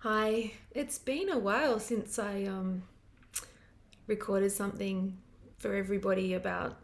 Hi, it's been a while since I recorded something for everybody about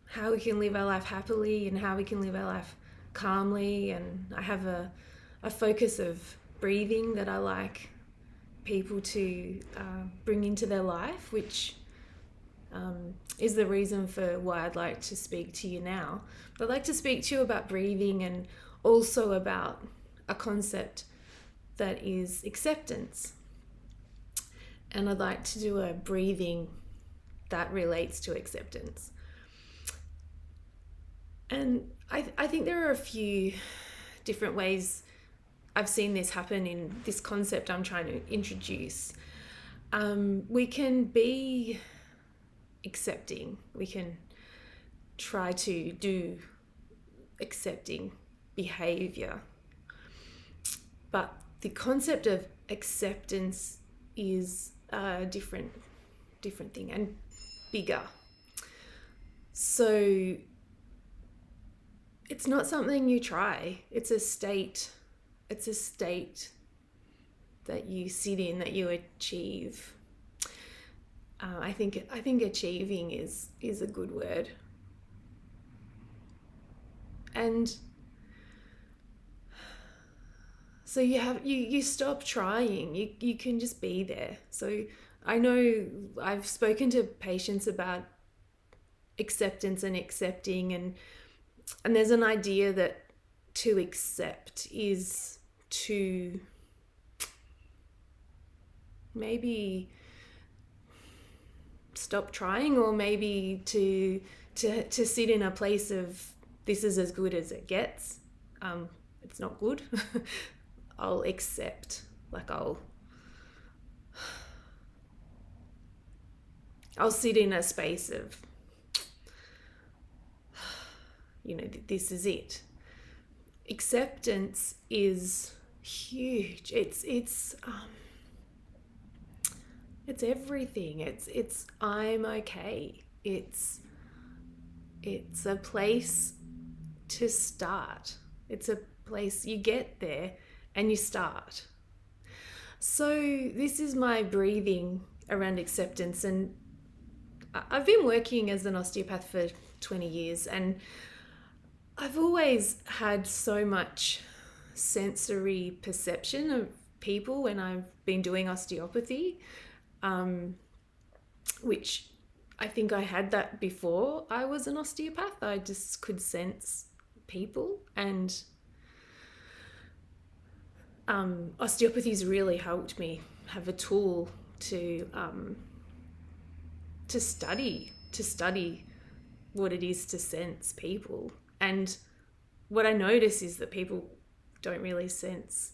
how we can live our life happily and how we can live our life calmly. And I have a focus of breathing that I like people to bring into their life, which is the reason for why I'd like to speak to you now. But I'd like to speak to you about breathing and also about a concept that is acceptance. And I'd like to do a breathing that relates to acceptance. And I think there are a few different ways I've seen this happen in this concept I'm trying to introduce. We can be accepting, we can try to do accepting behavior, but the concept of acceptance is a different thing and bigger. So it's not something you try. It's a state. It's a state that you sit in, that you achieve. I think achieving is a good word. And so you stop trying. You can just be there. So I know I've spoken to patients about acceptance and accepting, and there's an idea that to accept is to maybe stop trying, or maybe to sit in a place of this is as good as it gets. It's not good. I'll accept, like I'll sit in a space of, this is it. Acceptance is huge. It's everything. It's I'm okay. It's a place to start. It's a place you get there and you start. So this is my breathing around acceptance, and I've been working as an osteopath for 20 years, and I've always had so much sensory perception of people when I've been doing osteopathy, which I think I had that before I was an osteopath. I just could sense people, and osteopathy's really helped me have a tool to study what it is to sense people. And what I notice is that people don't really sense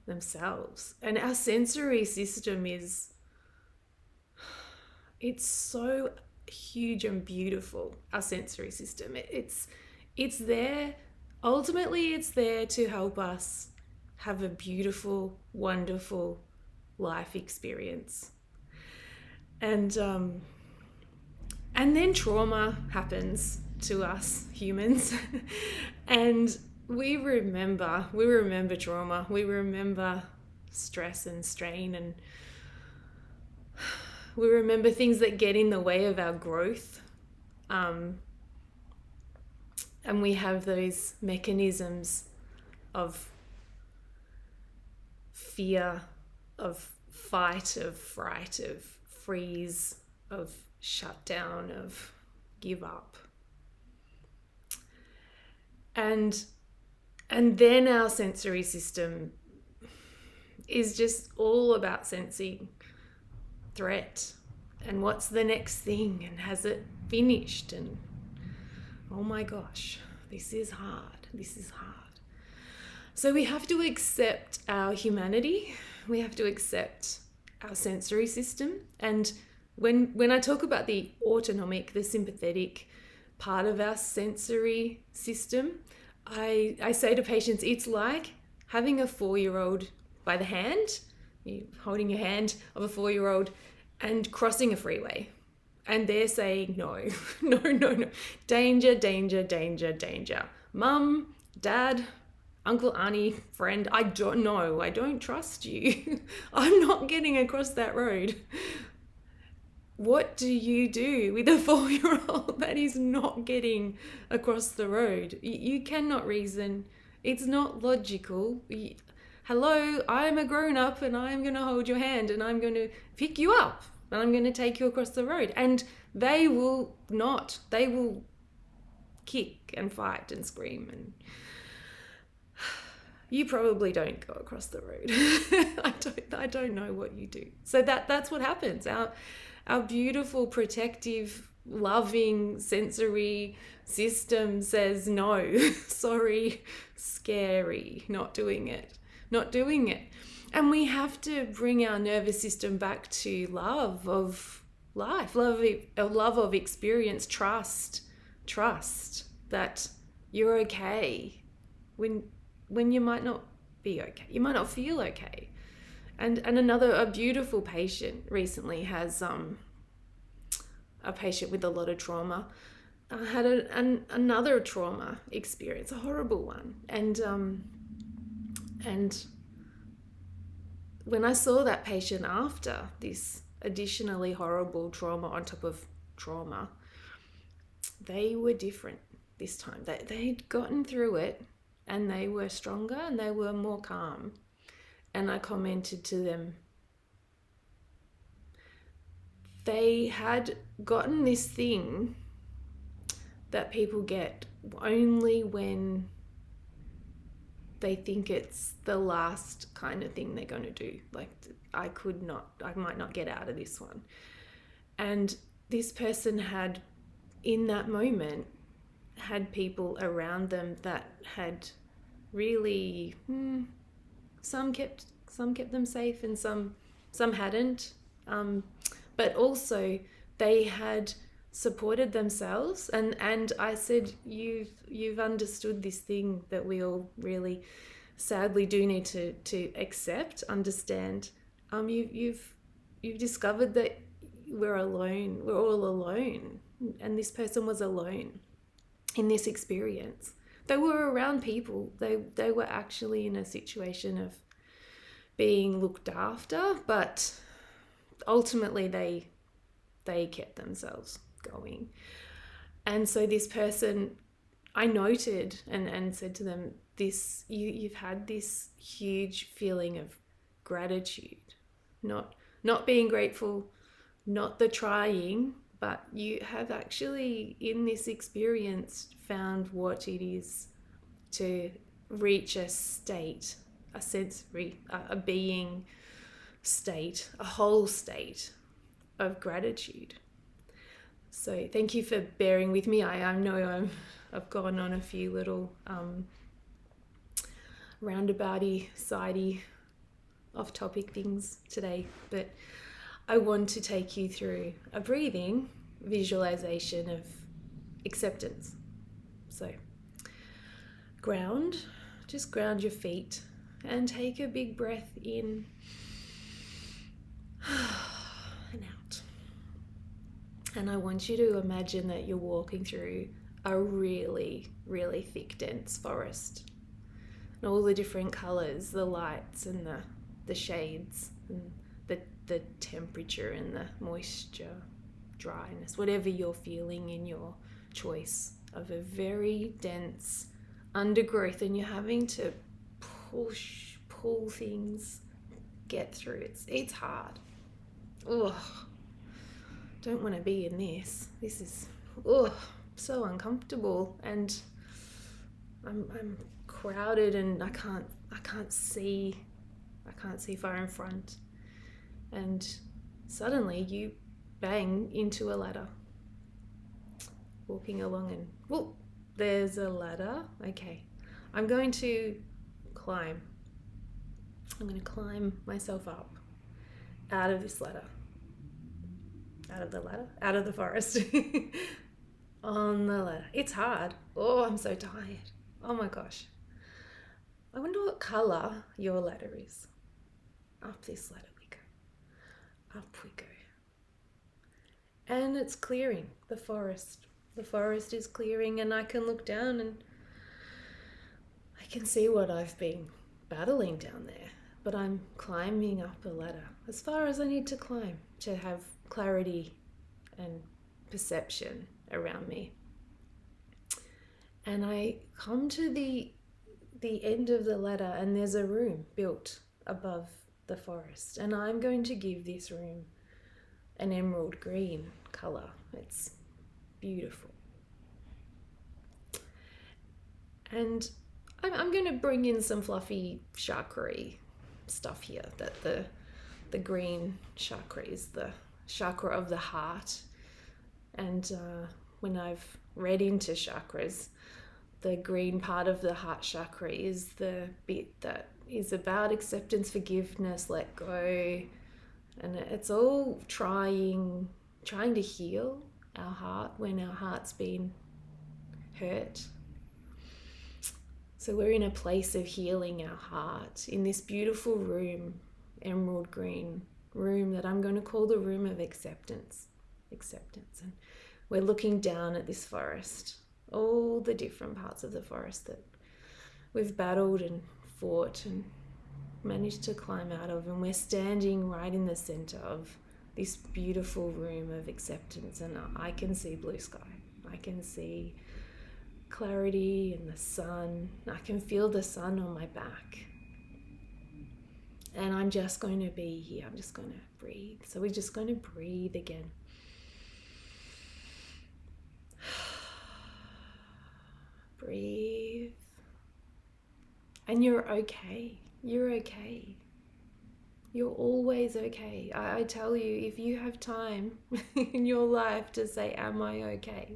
themselves. And our sensory system it's so huge and beautiful, our sensory system. It's there, ultimately it's there to help us have a beautiful, wonderful life experience. And then trauma happens to us humans and we remember trauma, we remember stress and strain, and we remember things that get in the way of our growth, and we have those mechanisms of fear, of fight, of fright, of freeze, of shut down, of give up. And then our sensory system is just all about sensing threat and what's the next thing, and has it finished, and oh my gosh, this is hard. So we have to accept our humanity. We have to accept our sensory system. And when I talk about the autonomic, the sympathetic part of our sensory system, I say to patients, it's like having a 4-year-old by the hand, you holding your hand of a 4-year-old and crossing a freeway. And they're saying, no, no, danger, danger, danger, danger. Mum, Dad, uncle, auntie, friend, I don't know, I don't trust you. I'm not getting across that road. What do you do with a 4-year-old that is not getting across the road? You cannot reason. It's not logical. Hello, I'm a grown-up and I'm going to hold your hand and I'm going to pick you up and I'm going to take you across the road. And they will not. They will kick and fight and scream, and you probably don't go across the road. I don't know what you do. So that's what happens. Our beautiful, protective, loving, sensory system says no, sorry, scary, not doing it. And we have to bring our nervous system back to love of life, love of experience, trust that you're okay when you might not be okay. You might not feel okay. And a beautiful patient recently has a patient with a lot of trauma had another trauma experience, a horrible one, and when I saw that patient after this additionally horrible trauma on top of trauma, they were different this time. They'd gotten through it and they were stronger and they were more calm. And I commented to them, they had gotten this thing that people get only when they think it's the last kind of thing they're going to do. Like, I might not get out of this one. And this person had, in that moment, had people around them that had really, some kept them safe and some hadn't. But also they had supported themselves, and I said, you've understood this thing that we all really sadly do need to accept, understand. You've discovered that we're alone, we're all alone, and this person was alone in this experience. They were around people, they were actually in a situation of being looked after, but ultimately they kept themselves going. And so this person, I noted and said to them, you've had this huge feeling of gratitude, not being grateful, not the trying, but you have actually in this experience found what it is to reach a state, a sensory, a being state, a whole state of gratitude. So thank you for bearing with me. I know I've gone on a few little roundabouty, sidey, off-topic things today, but I want to take you through a breathing visualization of acceptance. So just ground your feet and take a big breath in and out. And I want you to imagine that you're walking through a really, really thick, dense forest. And all the different colours, the lights and the shades, and the temperature and the moisture, dryness, whatever you're feeling in your choice of a very dense undergrowth, and you're having to pull things, get through. It's hard. Ugh. Don't want to be in this. This is so uncomfortable, and I'm crowded, and I can't see far in front. And suddenly you bang into a ladder. Walking along and there's a ladder. Okay, I'm going to climb. I'm going to climb myself up out of this ladder. Out of the forest. On the ladder. It's hard. Oh, I'm so tired. Oh my gosh. I wonder what colour your ladder is. Up this ladder we go. Up we go. And it's clearing the forest. The forest is clearing, and I can look down and I can see what I've been battling down there, but I'm climbing up a ladder as far as I need to climb to have clarity and perception around me. And I come to the end of the ladder, and there's a room built above the forest, and I'm going to give this room an emerald green color. It's beautiful. And I'm going to bring in some fluffy chakra stuff here, that the green chakra is the chakra of the heart. And when I've read into chakras, the green part of the heart chakra is the bit that is about acceptance, forgiveness, let go. And it's all trying to heal our heart when our heart's been hurt. So we're in a place of healing our heart in this beautiful room, emerald green room that I'm going to call the room of acceptance. And we're looking down at this forest, all the different parts of the forest that we've battled and fought and managed to climb out of, and we're standing right in the center of this beautiful room of acceptance. And I can see blue sky, I can see clarity and the sun, I can feel the sun on my back, and I'm just going to be here. I'm just going to breathe. So we're just going to breathe again. Breathe. And you're okay. You're okay. You're always okay. I tell you, if you have time in your life to say, am I okay?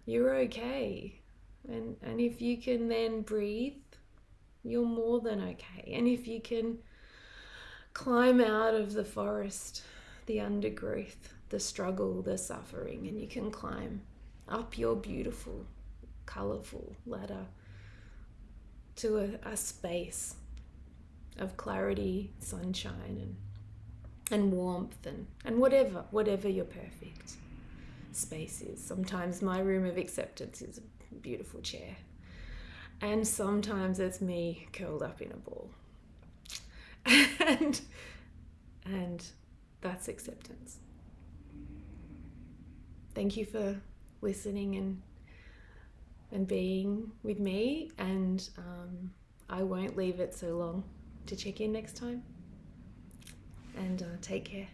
You're okay. And if you can then breathe, you're more than okay. And if you can climb out of the forest, the undergrowth, the struggle, the suffering, and you can climb up your beautiful, colourful ladder to a space of clarity, sunshine, and warmth, and whatever your perfect space is. Sometimes my room of acceptance is a beautiful chair, and sometimes it's me curled up in a ball. And that's acceptance. Thank you for listening and being with me, and I won't leave it so long to check in next time. And take care.